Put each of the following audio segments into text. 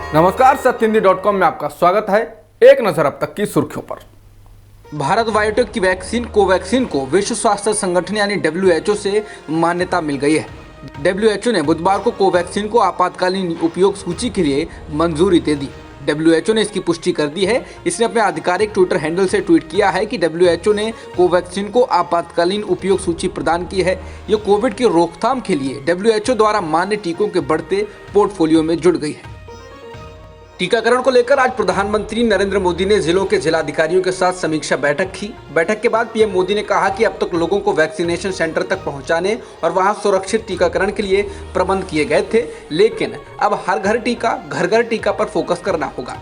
नमस्कार, सत्यहिंदी.com में आपका स्वागत है। एक नजर अब तक की सुर्खियों पर। भारत बायोटेक की वैक्सीन कोवैक्सीन को विश्व स्वास्थ्य संगठन यानी WHO से मान्यता मिल गई है। WHO ने बुधवार को कोवैक्सीन को आपातकालीन उपयोग सूची के लिए मंजूरी दे दी। WHO ने इसकी पुष्टि कर दी है। इसने अपने आधिकारिक ट्विटर हैंडल से ट्वीट किया है कि WHO ने कोवैक्सीन को आपातकालीन उपयोग सूची प्रदान की है। ये कोविड की रोकथाम के लिए WHO द्वारा मान्य टीकों के बढ़ते पोर्टफोलियो में जुड़ गई है। टीकाकरण को लेकर आज प्रधानमंत्री नरेंद्र मोदी ने जिलों के जिलाधिकारियों के साथ समीक्षा बैठक की। बैठक के बाद पीएम मोदी ने कहा कि अब तक लोगों को वैक्सीनेशन सेंटर तक पहुंचाने और वहां सुरक्षित टीकाकरण के लिए प्रबंध किए गए थे, लेकिन अब हर घर टीका, घर घर टीका पर फोकस करना होगा।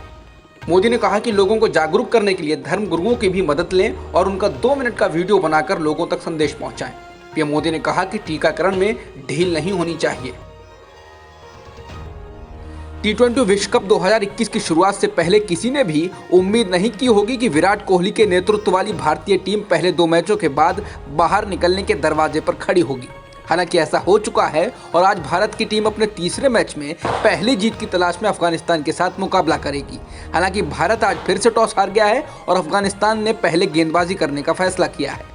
मोदी ने कहा कि लोगों को जागरूक करने के लिए धर्म गुरुओं की भी मदद लें और उनका 2 मिनट का वीडियो बनाकर लोगों तक संदेश पहुंचाएं। पीएम मोदी ने कहा कि टीकाकरण में ढील नहीं होनी चाहिए। T20 विश्व कप 2021 की शुरुआत से पहले किसी ने भी उम्मीद नहीं की होगी कि विराट कोहली के नेतृत्व वाली भारतीय टीम पहले 2 मैचों के बाद बाहर निकलने के दरवाजे पर खड़ी होगी। हालांकि ऐसा हो चुका है और आज भारत की टीम अपने तीसरे मैच में पहली जीत की तलाश में अफगानिस्तान के साथ मुकाबला करेगी। हालांकि भारत आज फिर से टॉस हार गया है और अफगानिस्तान ने पहले गेंदबाजी करने का फैसला किया है।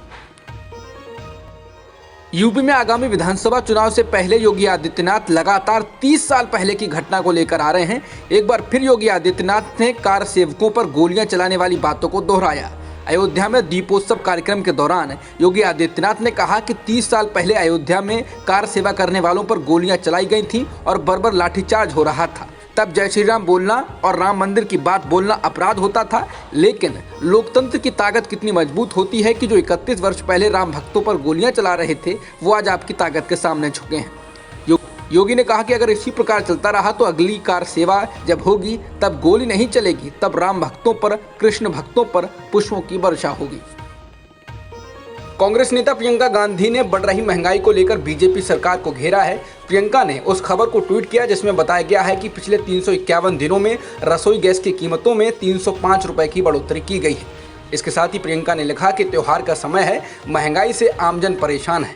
यूपी में आगामी विधानसभा चुनाव से पहले योगी आदित्यनाथ लगातार 30 साल पहले की घटना को लेकर आ रहे हैं। एक बार फिर योगी आदित्यनाथ ने कार सेवकों पर गोलियां चलाने वाली बातों को दोहराया। अयोध्या में दीपोत्सव कार्यक्रम के दौरान योगी आदित्यनाथ ने कहा कि 30 साल पहले अयोध्या में कार सेवा करने वालों पर गोलियां चलाई गई थीं और बर्बर लाठीचार्ज हो रहा था। तब जय श्री राम बोलना और राम मंदिर की बात बोलना अपराध होता था, लेकिन लोकतंत्र की ताकत कितनी मजबूत होती है कि जो 31 वर्ष पहले राम भक्तों पर गोलियां चला रहे थे वो आज आपकी ताकत के सामने झुके हैं। योगी ने कहा कि अगर इसी प्रकार चलता रहा तो अगली कार सेवा जब होगी तब गोली नहीं चलेगी, तब राम भक्तों पर, कृष्ण भक्तों पर पुष्पों की वर्षा होगी। कांग्रेस नेता प्रियंका गांधी ने बढ़ रही महंगाई को लेकर बीजेपी सरकार को घेरा है। प्रियंका ने उस खबर को ट्वीट किया जिसमें बताया गया है कि पिछले 351 दिनों में रसोई गैस की कीमतों में 305 रुपए की बढ़ोतरी की गई है। इसके साथ ही प्रियंका ने लिखा कि त्योहार का समय है, महंगाई से आमजन परेशान है।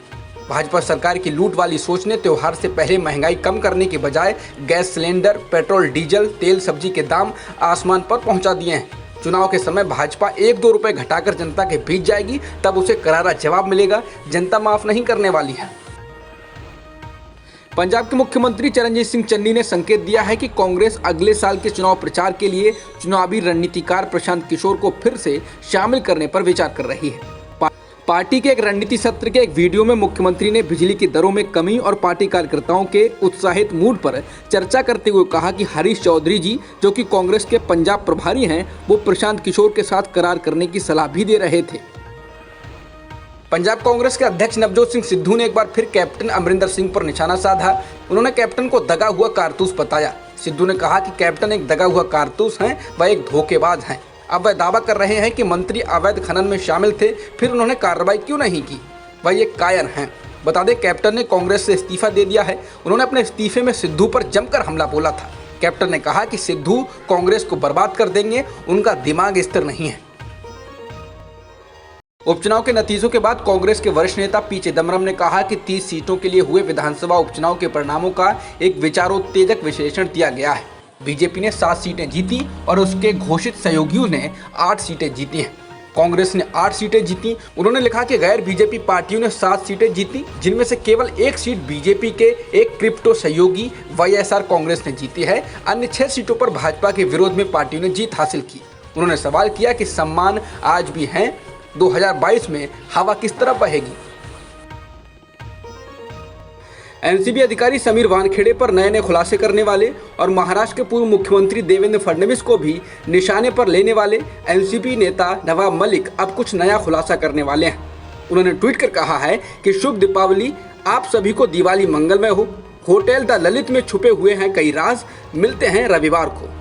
भाजपा सरकार की लूट वाली सोच ने त्योहार से पहले महंगाई कम करने के बजाय गैस सिलेंडर, पेट्रोल, डीजल, तेल, सब्जी के दाम आसमान पर पहुंचा दिए हैं। चुनाव के समय भाजपा 1-2 रुपए घटाकर जनता के बीच जाएगी, तब उसे करारा जवाब मिलेगा। जनता माफ नहीं करने वाली है। पंजाब के मुख्यमंत्री चरणजीत सिंह चन्नी ने संकेत दिया है कि कांग्रेस अगले साल के चुनाव प्रचार के लिए चुनावी रणनीतिकार प्रशांत किशोर को फिर से शामिल करने पर विचार कर रही है। पार्टी के एक रणनीति सत्र के एक वीडियो में मुख्यमंत्री ने बिजली की दरों में कमी और पार्टी कार्यकर्ताओं के उत्साहित मूड पर चर्चा करते हुए कहा कि हरीश चौधरी जी, जो कि कांग्रेस के पंजाब प्रभारी हैं, वो प्रशांत किशोर के साथ करार करने की सलाह भी दे रहे थे। पंजाब कांग्रेस के अध्यक्ष नवजोत सिंह सिद्धू ने एक बार फिर कैप्टन अमरिंदर सिंह पर निशाना साधा। उन्होंने कैप्टन को दगा हुआ कारतूस बताया। सिद्धू ने कहा कि कैप्टन एक दगा हुआ कारतूस हैं, वह एक धोखेबाज हैं। अब वह दावा कर रहे हैं कि मंत्री अवैध खनन में शामिल थे, फिर उन्होंने कार्रवाई क्यों नहीं की। वह एक कायर हैं। बता दें, कैप्टन ने कांग्रेस से इस्तीफा दे दिया है। उन्होंने अपने इस्तीफे में सिद्धू पर जमकर हमला बोला था। कैप्टन ने कहा कि सिद्धू कांग्रेस को बर्बाद कर देंगे, उनका दिमाग स्थिर नहीं है। उपचुनाव के नतीजों के बाद कांग्रेस के वरिष्ठ नेता पी चिदम्बरम ने कहा कि 30 सीटों के लिए हुए विधानसभा उपचुनाव के परिणामों का एक विचारोत्तेजक विश्लेषण दिया गया है। बीजेपी ने 7 सीटें जीती और उसके घोषित सहयोगियों ने 8 सीटें जीती हैं। कांग्रेस ने 8 सीटें जीती। उन्होंने लिखा कि गैर बीजेपी पार्टियों ने 7 सीटें जीती, जिनमें से केवल 1 सीट बीजेपी के एक क्रिप्टो सहयोगी वाईएसआर कांग्रेस ने जीती है। अन्य 6 सीटों पर भाजपा के विरोध में पार्टियों ने जीत हासिल की। उन्होंने सवाल किया कि सम्मान आज भी हैं, 2022 में हवा किस तरह बहेगी। एनसीबी अधिकारी समीर वानखेड़े पर नए खुलासे करने वाले और महाराष्ट्र के पूर्व मुख्यमंत्री देवेंद्र फडणवीस को भी निशाने पर लेने वाले एनसीबी नेता नवाब मलिक अब कुछ नया खुलासा करने वाले हैं। उन्होंने ट्वीट कर कहा है कि शुभ दीपावली, आप सभी को दिवाली मंगलमय हो। होटल द ललित में छुपे हुए हैं कई राज, मिलते हैं रविवार को।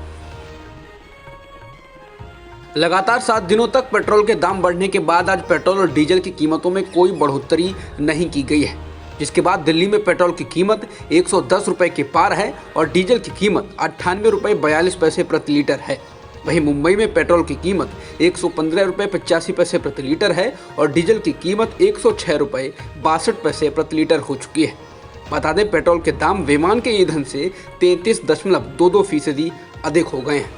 लगातार 7 दिनों तक पेट्रोल के दाम बढ़ने के बाद आज पेट्रोल और डीजल की कीमतों में कोई बढ़ोतरी नहीं की गई है, जिसके बाद दिल्ली में पेट्रोल की कीमत 110 रुपये के पार है और डीजल की कीमत 98 रुपये 42 पैसे प्रति लीटर है। वहीं मुंबई में पेट्रोल की कीमत 115 रुपये 85 पैसे प्रति लीटर है और डीजल की कीमत 106 रुपये 62 पैसे प्रति लीटर हो चुकी है। बता दें पेट्रोल के दाम विमान के ईंधन से 33.22% अधिक हो गए हैं।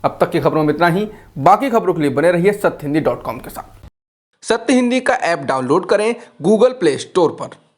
अब तक की खबरों में इतना ही। बाकी खबरों के लिए बने रहिए सत्यहिंदी.com के साथ। सत्य हिंदी का ऐप डाउनलोड करें गूगल प्ले स्टोर पर।